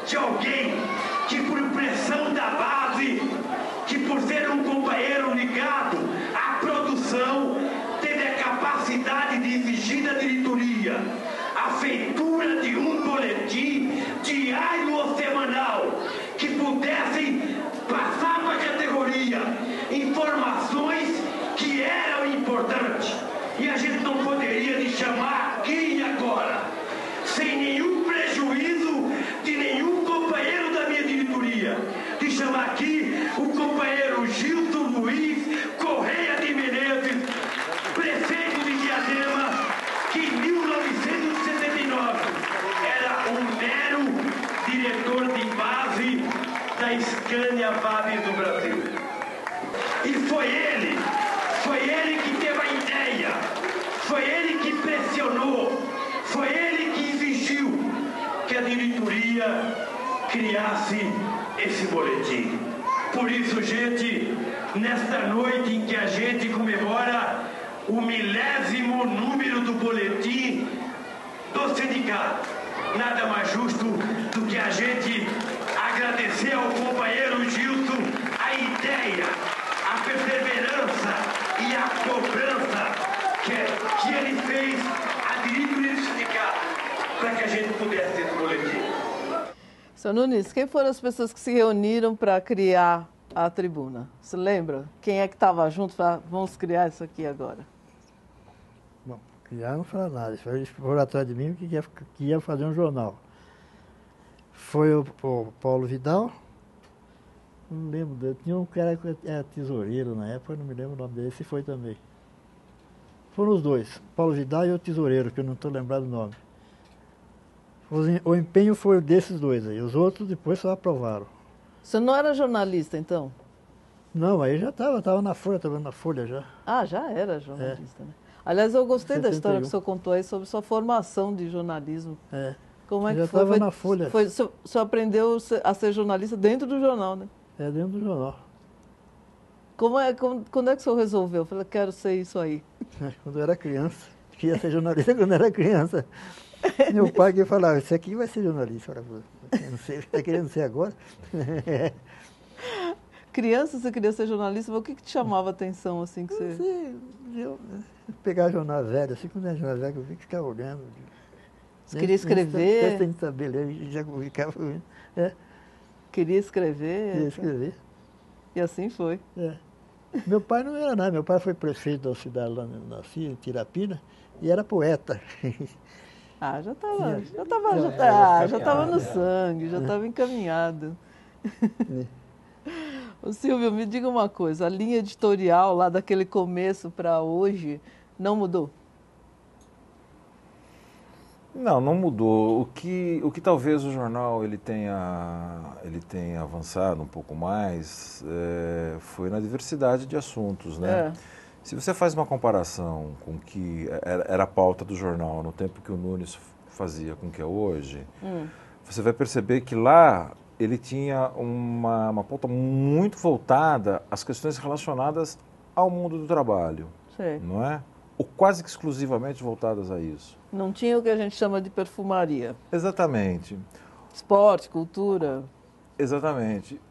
de alguém que por pressão da base, que por ser um companheiro ligado à produção, teve a capacidade de exigir da diretoria a feitura de um boletim diário ou semanal que pudessem passar para a categoria informações que eram importantes. E a gente não poderia lhe chamar aqui e agora, sem nenhum prejuízo de nenhum companheiro da minha diretoria, de chamar aqui o companheiro Gilson Luiz Correia de Menezes, prefeito de Diadema, que em 1979 era um mero diretor de base da Scania Vabis do Brasil. E foi ele que teve a ideia, foi ele que pressionou, foi ele que exigiu que a diretoria criasse esse boletim. Por isso, gente, nesta noite em que a gente comemora o 1000º número do boletim do sindicato, nada mais justo do que a gente agradecer ao companheiro Gilson a ideia, a perseverança e a cobrança que ele fez à diretoria do sindicato para que a gente pudesse ter esse boletim. Seu Nunes, quem foram as pessoas que se reuniram para criar a tribuna? Você lembra? Quem é que estava junto para vamos criar isso aqui agora? Bom, criar não fala nada. Eles foram atrás de mim que ia fazer um jornal. Foi o Paulo Vidal. Não lembro, tinha um cara que era tesoureiro na época, não me lembro o nome dele, esse foi também. Foram os dois, Paulo Vidal e o tesoureiro, que eu não estou lembrado do nome. O empenho foi desses dois aí, os outros depois só aprovaram. Você não era jornalista, então? Não, aí já estava na Folha, trabalhando na Folha já. Ah, já era jornalista, né? Aliás, eu gostei da história que o 71. senhor contou aí sobre sua formação de jornalismo. É. Como é Já que foi? estava na Folha. O senhor aprendeu a ser jornalista dentro do jornal, né? É, dentro do jornal. Quando é que o senhor resolveu? Eu falei, quero ser isso aí. Quando eu era criança. Queria ser jornalista quando eu era criança. Meu pai que falava, esse aqui vai ser jornalista. Eu não sei, está querendo ser agora? Criança, você queria ser jornalista, mas o que te chamava a atenção, assim, que você... Não sei, eu pegar jornal velho, assim, quando era jornal velho, eu vi que ficava olhando. Você queria escrever? Sem saber ler, já ficava... Queria escrever? Queria escrever. E assim foi. É. Meu pai não era nada, meu pai foi prefeito da cidade lá onde eu nasci, em Tirapina, e era poeta. Ah, já estava no sangue, já estava encaminhado. Ô, Silvio, me diga uma coisa, a linha editorial lá daquele começo para hoje não mudou? Não mudou. O que talvez o jornal ele tenha avançado um pouco mais foi na diversidade de assuntos, né? Se você faz uma comparação com o que era a pauta do jornal no tempo que o Nunes fazia com o que é hoje, você vai perceber que lá ele tinha uma pauta muito voltada às questões relacionadas ao mundo do trabalho, não é? Ou quase que exclusivamente voltadas a isso. Não tinha o que a gente chama de perfumaria. Exatamente. Esporte, cultura. Exatamente.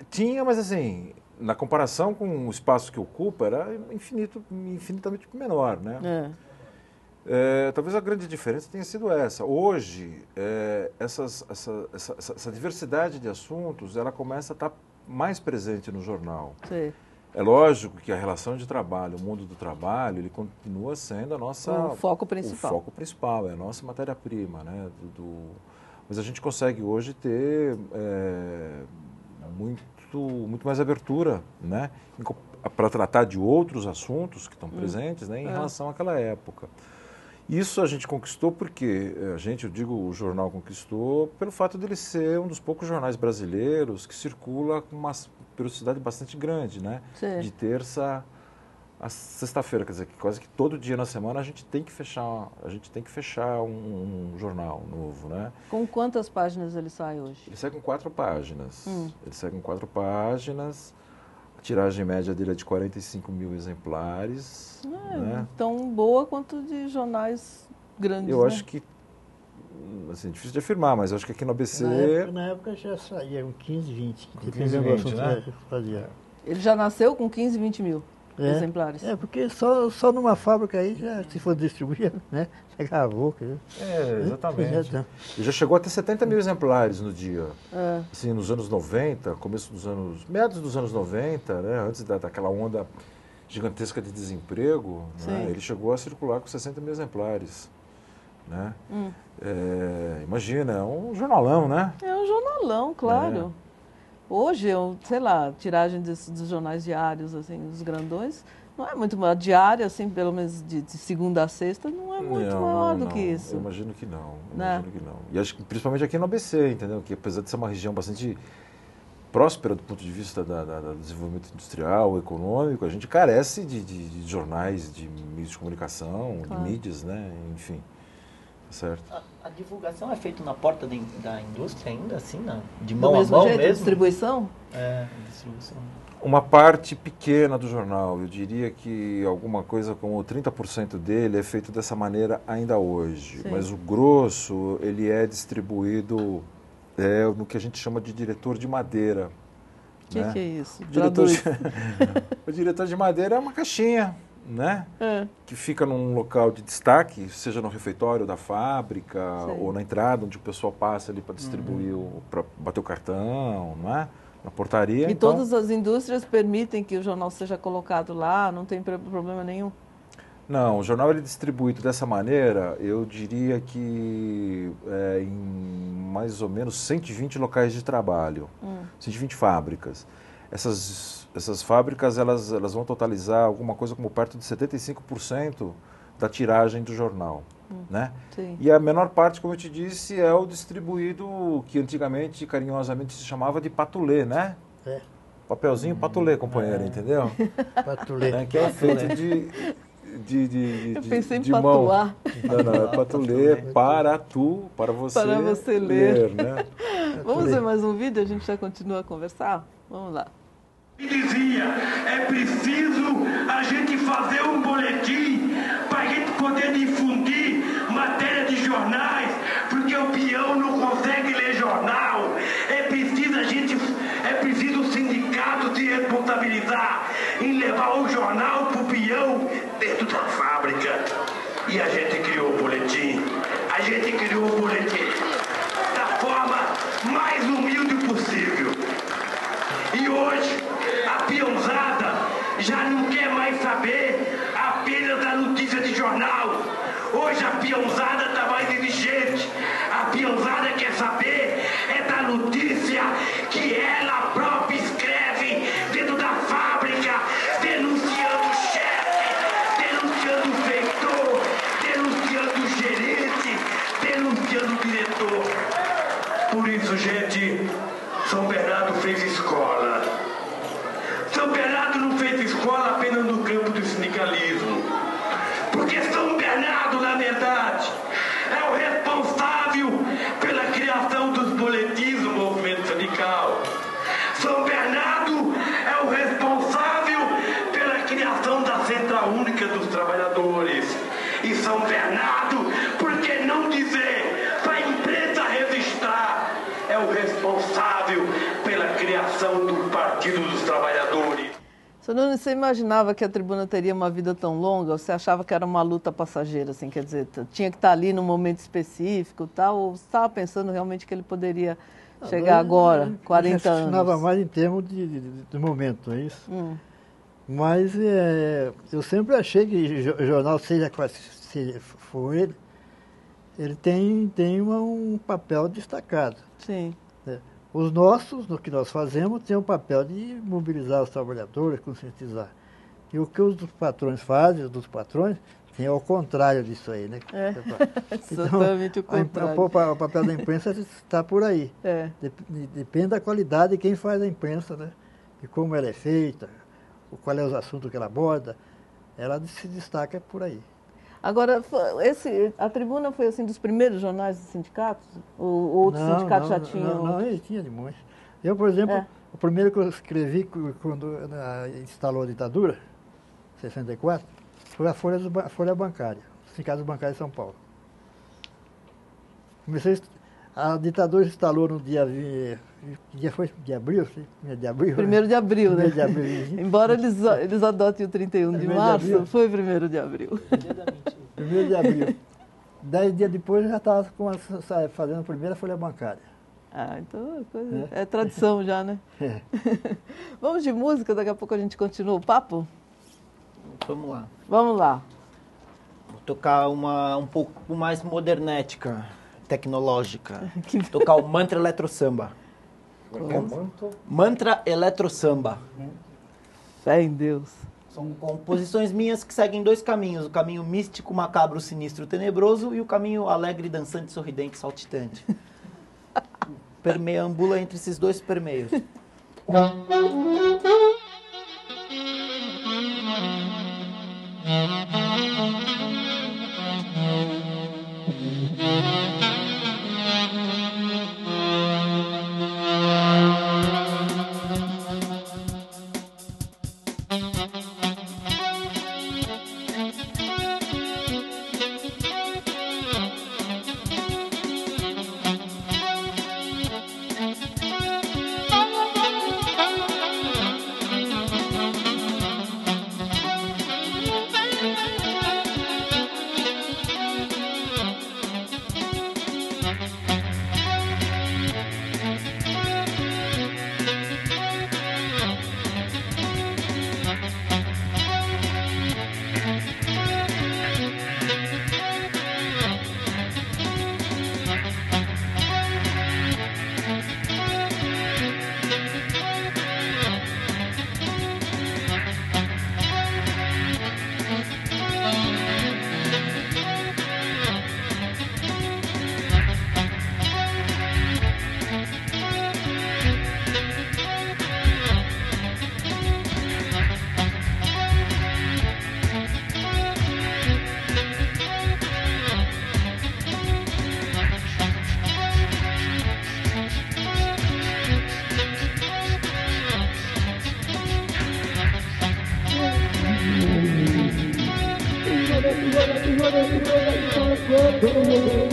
Tinha, mas assim, na comparação com o espaço que ocupa, era infinitamente menor, né? Talvez a grande diferença tenha sido essa. Hoje, essa diversidade de assuntos, ela começa a estar mais presente no jornal. Sim. É lógico que a relação de trabalho, o mundo do trabalho, ele continua sendo o foco principal. O foco principal, é a nossa matéria-prima, né? Mas a gente consegue hoje ter muito mais abertura, né? Para tratar de outros assuntos que estão presentes, né? Em relação àquela época. Isso a gente conquistou porque, eu digo, o jornal conquistou pelo fato de ele ser um dos poucos jornais brasileiros que circula com uma periodicidade bastante grande, né? Sim. De terça a sexta-feira, quer dizer, que quase que todo dia na semana a gente tem que fechar um jornal novo, né? Com quantas páginas ele sai hoje? Ele sai com 4 páginas. Ele sai com 4 páginas. A tiragem média dele é de 45 mil exemplares. Né? Tão boa quanto de jornais grandes, Eu acho que assim, difícil de afirmar, mas eu acho que aqui no ABC... Na época já saía com 15, 20. Com 15, 20, né? Fazia. Ele já nasceu com 15, 20 mil exemplares. Porque só numa fábrica aí, se for distribuir, né? Gravou. Exatamente. E já chegou a ter 70 mil exemplares no dia. Assim, nos anos 90, meados dos anos 90, né? Antes daquela onda gigantesca de desemprego, né? Ele chegou a circular com 60 mil exemplares. Né? Imagina, é um jornalão, né? É um jornalão, claro. Hoje, sei lá, tiragem dos jornais diários, assim, os grandões, não é muito maior. Diária, assim, pelo menos de segunda a sexta, não é muito maior do que isso. Eu imagino que não. E acho que principalmente aqui no ABC, entendeu? Que apesar de ser uma região bastante próspera do ponto de vista do desenvolvimento industrial, econômico, a gente carece de jornais, de meios de comunicação, de mídias, né? Enfim. Certo. A divulgação é feita na porta da indústria ainda, assim, não? De mão a mão mesmo jeito, mesmo? A distribuição? Distribuição. Uma parte pequena do jornal, eu diria que alguma coisa como 30% dele é feito dessa maneira ainda hoje. Sim. Mas o grosso, ele é distribuído no que a gente chama de diretor de madeira. O que é isso? O diretor de madeira é uma caixinha, né? Que fica num local de destaque, seja no refeitório da fábrica ou na entrada, onde o pessoal passa ali para distribuir, para bater o cartão, não é? Na portaria. E então, todas as indústrias permitem que o jornal seja colocado lá, não tem problema nenhum? Não, o jornal ele é distribuído dessa maneira, eu diria que em mais ou menos 120 locais de trabalho, 120 fábricas. Essas fábricas elas vão totalizar alguma coisa como perto de 75% da tiragem do jornal. Né? Sim. E a menor parte, como eu te disse, é o distribuído que antigamente, carinhosamente, se chamava de patulê, né? Papelzinho patulê, companheiro, entendeu? Patulê. Que é feito eu pensei em patuar. Não, é patulê para você ler, né? Vamos ver mais um vídeo, a gente já continua a conversar? Vamos lá. E dizia, é preciso a gente fazer um boletim para a gente poder difundir matéria de jornais, porque o peão não consegue ler jornal. É preciso o sindicato se responsabilizar em levar o jornal para o peão dentro da fábrica. E a gente criou o boletim. Da forma mais humilde possível. E hoje, a peãozada já não quer mais saber apenas da notícia de jornal. Hoje a peãozada está mais exigente. A peãozada quer saber da notícia que ela própria escreve dentro da fábrica, denunciando o chefe, denunciando o feitor, denunciando o gerente, denunciando o diretor. Por isso, gente, São Bernardo fez escola. São Bernardo não fez escola apenas no campo do sindicalismo. Porque São Bernardo, na verdade, é o responsável pela criação dos boletins do movimento sindical. São Bernardo é o responsável pela criação da Central Única dos Trabalhadores. E São Bernardo, por que não dizer, para a imprensa registrar, é o responsável pela criação do Partido dos Trabalhadores. Seu Nunes, você imaginava que a tribuna teria uma vida tão longa? Ou você achava que era uma luta passageira, assim, quer dizer, tinha que estar ali num momento específico, tal? Ou você estava pensando realmente que ele poderia chegar agora, 40 anos? Eu mais em termos de momento, é isso? Mas eu sempre achei que o jornal, seja qual for ele tem um papel destacado. Sim. Os nossos, no que nós fazemos, tem o papel de mobilizar os trabalhadores, conscientizar. E o que os patrões fazem, os dos patrões, tem ao contrário disso aí, né? Exatamente o contrário. O papel da imprensa está por aí. Depende da qualidade de quem faz a imprensa, né? E como ela é feita, qual é os assuntos que ela aborda, ela se destaca por aí. Agora, a Tribuna foi assim dos primeiros jornais dos sindicatos? Ou outros sindicatos já tinham? Não, ele tinha de monte. Eu, por exemplo, o primeiro que eu escrevi quando instalou a ditadura, em 64, foi a Folha Bancária, o Sindicato Bancário de São Paulo. A ditadura se instalou no dia... Que dia foi? De abril? De abril? 1º de abril, né? 1º de abril. Embora eles adotem o 31 de 1º de março, abril. foi 1º de abril. Dia da mentira. 1º de abril. 10 dias depois eu já estava fazendo a primeira folha bancária. Ah, então é tradição já, né? É. Vamos de música, daqui a pouco a gente continua o papo? Vamos lá. Vamos lá. Vou tocar uma um pouco mais modernética, tecnológica. Tocar o Mantra Eletro Samba. Mantra Eletro Samba. Fé em Deus. São composições minhas que seguem 2 caminhos. O caminho místico, macabro, sinistro, tenebroso e o caminho alegre, dançante, sorridente, saltitante. Permeambula entre esses 2 permeios. Todo mundo